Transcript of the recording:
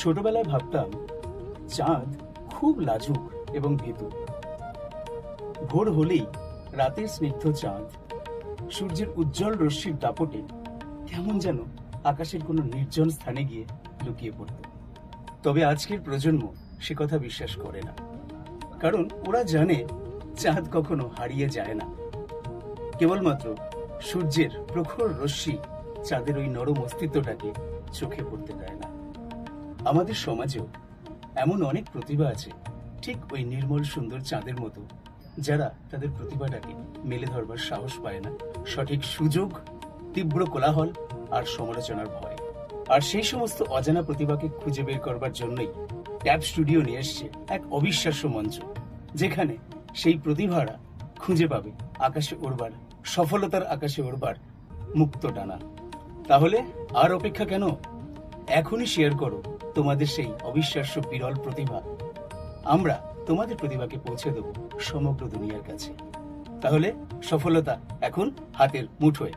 ছোটবেলায় ভাবতাম চাঁদ খুব লাজুক এবং ভীতু। ভোর হলেই রাতের স্নিগ্ধ চাঁদ সূর্যের উজ্জ্বল রশ্মির দাপটে কেমন যেন আকাশের কোনো নির্জন স্থানে গিয়ে লুকিয়ে পড়ত। তবে আজকের প্রজন্ম সে কথা বিশ্বাস করে না, কারণ ওরা জানে চাঁদ কখনো হারিয়ে যায় না। কেবলমাত্র সূর্যের প্রখর রশ্মি চাঁদের ওই নরম অস্তিত্বটাকে চোখে পড়তে দেয় না। আমাদের সমাজেও এমন অনেক প্রতিভা আছে, ঠিক ওই নির্মল সুন্দর চাঁদের মতো, যারা তাদের প্রতিভাটাকে মেলে ধরবার সাহস পায় না সঠিক সুযোগ, তীব্র কোলাহল আর সমালোচনার ভয়। আর সেই সমস্ত অজানা প্রতিভাকে খুঁজে বের করবার জন্যই ট্যাব স্টুডিও নিয়ে এসছে এক অবিশ্বাস্য মঞ্চ, যেখানে সেই প্রতিভারা খুঁজে পাবে আকাশে উড়বার, সফলতার আকাশে উড়বার মুক্ত ডানা। তাহলে আর অপেক্ষা কেন? এখনই শেয়ার করো তোমাদের সেই অবিশ্বাস্য বিরল প্রতিভা। আমরা তোমাদের প্রতিভাকে পৌঁছে দেব সমগ্র দুনিয়ার কাছে। তাহলে সফলতা এখন হাতের মুঠোয়।